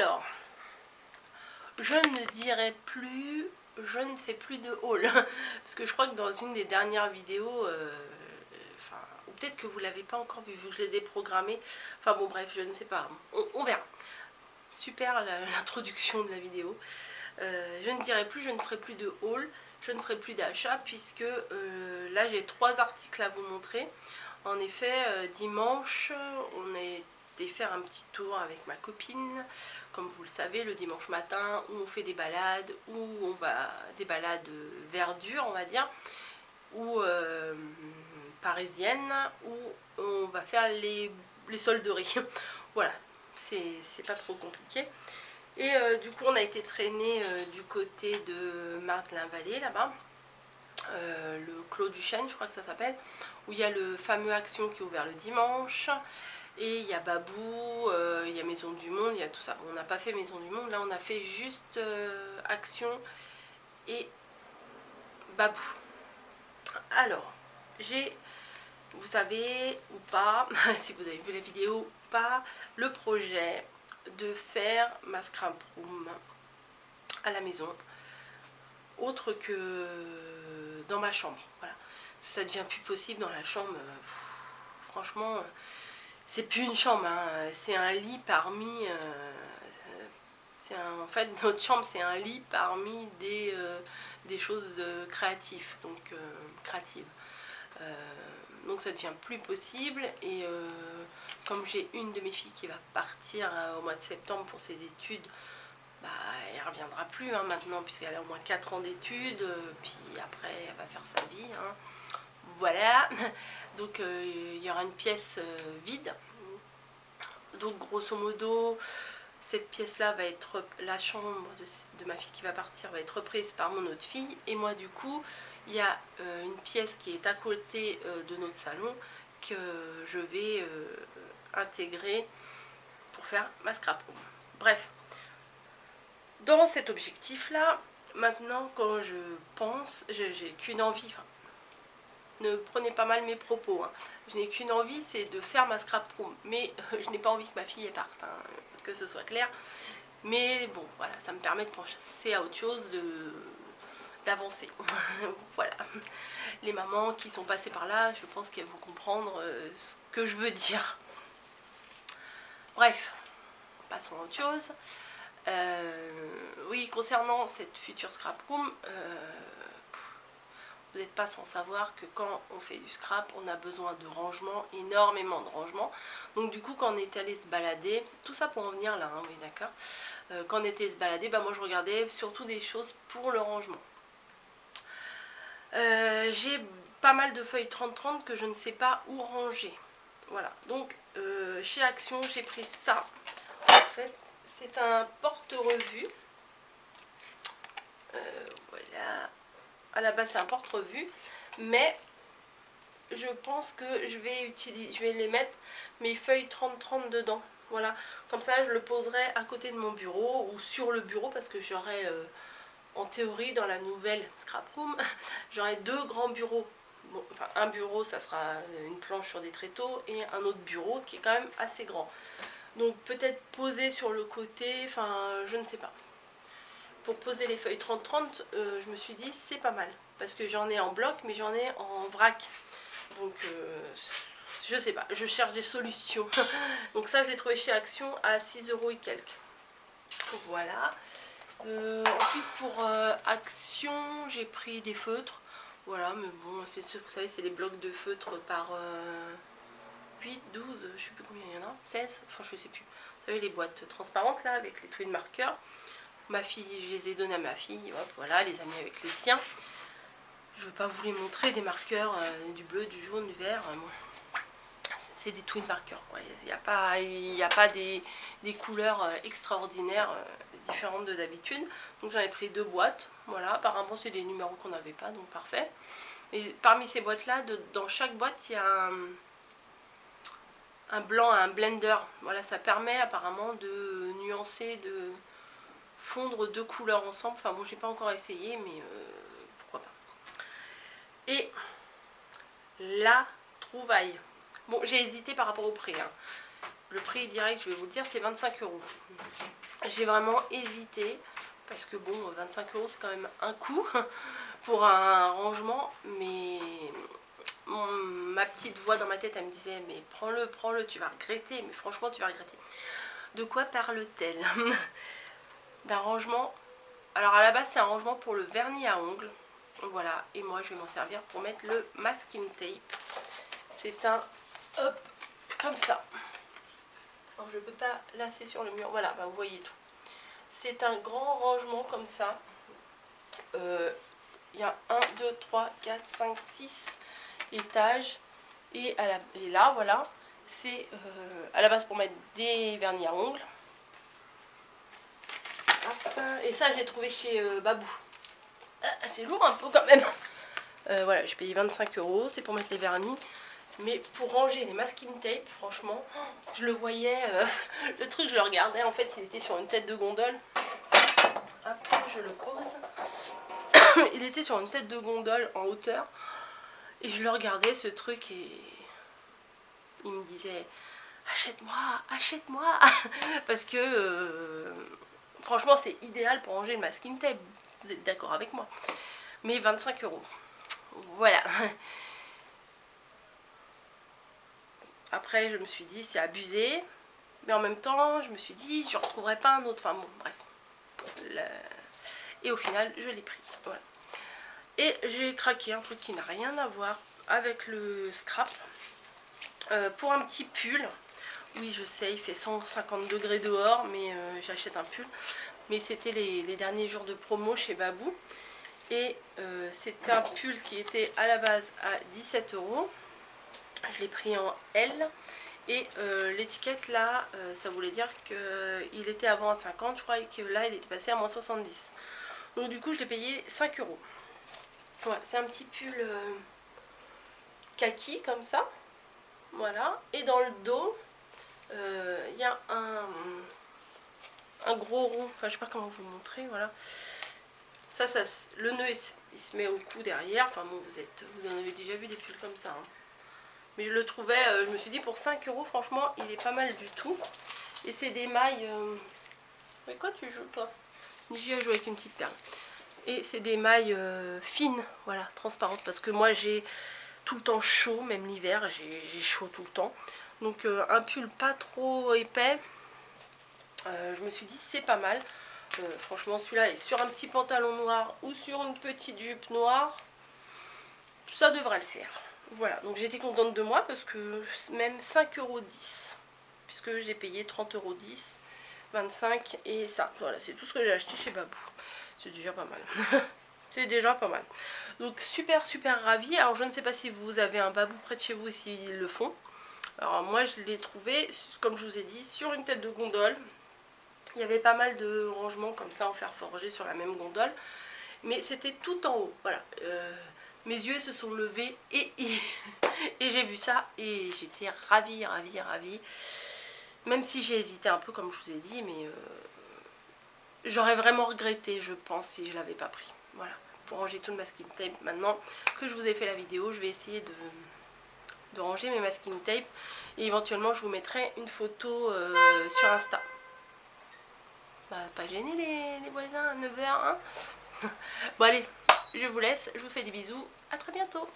Alors, je ne dirai plus, je ne fais plus de haul. Parce que je crois que dans une des dernières vidéos, ou peut-être que vous ne l'avez pas encore vu que je les ai programmés. Enfin bon, bref, je ne sais pas. On verra. Super l'introduction de la vidéo. Je ne dirai plus, je ne ferai plus de haul. Je ne ferai plus d'achat puisque là j'ai 3 articles à vous montrer. En effet, dimanche, on est faire un petit tour avec ma copine, comme vous le savez, le dimanche matin, où on fait des balades, où on va des balades verdure, on va dire, ou parisiennes, où on va faire les solderies. Voilà, c'est pas trop compliqué. Et du coup, on a été traîné du côté de Marne-la-Vallée, là-bas, le Clos du Chêne, je crois que ça s'appelle, où il y a le fameux Action qui est ouvert le dimanche. Et il y a Babou, il y a Maison du Monde, il y a tout ça. On n'a pas fait Maison du Monde, là on a fait juste Action et Babou. Alors, vous savez ou pas, si vous avez vu la vidéo ou pas, le projet de faire ma scrap room à la maison, autre que dans ma chambre. Voilà. Ça devient plus possible dans la chambre, franchement... C'est plus une chambre, hein. C'est un lit parmi... en fait, notre chambre, c'est un lit parmi des choses créatives. Donc ça devient plus possible. Et comme j'ai une de mes filles qui va partir au mois de septembre pour ses études, bah, elle ne reviendra plus maintenant, puisqu'elle a au moins 4 ans d'études. Puis après, elle va faire sa vie. Voilà. Donc il y aura une pièce vide. Donc grosso modo, cette pièce là va être, la chambre de ma fille qui va partir va être reprise par mon autre fille. Et moi du coup, il y a une pièce qui est à côté de notre salon que je vais intégrer pour faire ma scrap room. Bref, dans cet objectif là, maintenant quand je pense, j'ai qu'une envie, ne prenez pas mal mes propos, hein. Je n'ai qu'une envie, c'est de faire ma scrap room. Mais je n'ai pas envie que ma fille parte, que ce soit clair. Mais bon, voilà, ça me permet de penser à autre chose, d'avancer. Voilà. Les mamans qui sont passées par là, je pense qu'elles vont comprendre ce que je veux dire. Bref, passons à autre chose. Oui, concernant cette future scrap room, vous n'êtes pas sans savoir que quand on fait du scrap, on a besoin de rangement, énormément de rangement. Donc du coup, quand on est allé se balader, tout ça pour en venir là, oui d'accord. Quand on était se balader, bah, moi je regardais surtout des choses pour le rangement. J'ai pas mal de feuilles 30-30 que je ne sais pas où ranger. Voilà, donc chez Action, j'ai pris ça. En fait, c'est un porte-revue. Voilà. À la base c'est un porte-revue, mais je pense que je vais les mettre mes feuilles 30-30 dedans. Voilà, comme ça je le poserai à côté de mon bureau ou sur le bureau, parce que j'aurai en théorie dans la nouvelle scrap room j'aurai 2 grands bureaux. Bon, enfin un bureau ça sera une planche sur des tréteaux et un autre bureau qui est quand même assez grand. Donc peut-être poser sur le côté, je ne sais pas. Pour poser les feuilles 30-30, je me suis dit c'est pas mal. Parce que j'en ai en bloc, mais j'en ai en vrac. Donc je sais pas, je cherche des solutions. Donc ça, je l'ai trouvé chez Action à 6 € et quelques. Voilà. Ensuite, pour Action, j'ai pris des feutres. Voilà, mais bon, vous savez, c'est les blocs de feutres par 8, 12, je sais plus combien il y en a, 16, enfin je sais plus. Vous savez, les boîtes transparentes là, avec les twin marqueurs. Ma fille, je les ai donnés à ma fille, hop, voilà, les amis avec les siens. Je ne veux pas vous les montrer, des marqueurs, du bleu, du jaune, du vert. Bon. C'est des twin marqueurs, quoi. Il n'y a pas des couleurs extraordinaires, différentes de d'habitude. Donc j'en ai pris 2 boîtes, voilà. Apparemment c'est des numéros qu'on n'avait pas, donc parfait. Et parmi ces boîtes-là, dans chaque boîte, il y a un blanc, un blender. Voilà, ça permet apparemment de nuancer, de fondre 2 couleurs ensemble. Enfin bon, j'ai pas encore essayé, mais pourquoi pas. Et la trouvaille. Bon, j'ai hésité par rapport au prix. Le prix direct, je vais vous le dire, c'est 25 €. J'ai vraiment hésité parce que bon, 25 € c'est quand même un coût pour un rangement, mais ma petite voix dans ma tête elle me disait mais prends-le, tu vas regretter, mais franchement tu vas regretter. De quoi parle-t-elle? D'un rangement. Alors à la base c'est un rangement pour le vernis à ongles, voilà, et moi je vais m'en servir pour mettre le masking tape. C'est un hop comme ça. Alors je peux pas lasser sur le mur, voilà, bah, vous voyez tout. C'est un grand rangement comme ça. Il y a 1, 2, 3, 4, 5, 6 étages. Et là, voilà, c'est à la base pour mettre des vernis à ongles. Hop, et ça, je l'ai trouvé chez Babou. C'est lourd un peu quand même. Voilà, j'ai payé 25 €. C'est pour mettre les vernis. Mais pour ranger les masking tape, franchement, je le voyais. Le truc, je le regardais. En fait, il était sur une tête de gondole. Hop, je le pose. Il était sur une tête de gondole en hauteur. Et je le regardais, ce truc, et il me disait achète-moi, achète-moi. Parce que franchement c'est idéal pour ranger le masking tape, vous êtes d'accord avec moi. Mais 25 €, voilà. Après je me suis dit c'est abusé, mais en même temps je me suis dit je ne retrouverai pas un autre, enfin bon bref. Et au final je l'ai pris, voilà. Et j'ai craqué un truc qui n'a rien à voir avec le scrap. Pour un petit pull. Oui je sais il fait 150 degrés dehors, mais j'achète un pull. Mais c'était les derniers jours de promo chez Babou. Et c'est un pull qui était à la base à 17 €. Je l'ai pris en L. Et l'étiquette là, ça voulait dire qu'il était avant à 50, je crois, et que là il était passé à moins 70. Donc du coup je l'ai payé 5 €. Voilà, c'est un petit pull kaki comme ça. Voilà. Et dans le dos, il y a un gros rond, enfin je sais pas comment vous montrer, voilà. Ça le nœud il se met au cou derrière, enfin bon vous en avez déjà vu des pulls comme ça, hein. Mais je le trouvais, je me suis dit pour 5 € franchement il est pas mal du tout. Et c'est des mailles, mais quoi tu joues toi? J'y ai joué avec une petite perle. Et c'est des mailles fines, voilà, transparentes, parce que moi j'ai tout le temps chaud, même l'hiver j'ai chaud tout le temps. Donc un pull pas trop épais, je me suis dit c'est pas mal. Franchement celui-là est sur un petit pantalon noir ou sur une petite jupe noire, ça devrait le faire. Voilà, donc j'étais contente de moi parce que même 5,10 €, puisque j'ai payé 30,10 €, 25 et ça. Voilà, c'est tout ce que j'ai acheté chez Babou. C'est déjà pas mal. C'est déjà pas mal. Donc super ravie. Alors je ne sais pas si vous avez un Babou près de chez vous et s'ils le font. Alors moi je l'ai trouvé, comme je vous ai dit, sur une tête de gondole. Il y avait pas mal de rangements comme ça en fer forgé sur la même gondole. Mais c'était tout en haut, voilà. Mes yeux se sont levés et j'ai vu ça et j'étais ravie. Même si j'ai hésité un peu comme je vous ai dit, mais j'aurais vraiment regretté je pense si je l'avais pas pris. Voilà, pour ranger tout le masking tape. Maintenant que je vous ai fait la vidéo, je vais essayer de ranger mes masking tape et éventuellement je vous mettrai une photo sur Insta. Bah, pas gêner les voisins à 9 h, hein. Bon allez, je vous laisse, je vous fais des bisous, à très bientôt.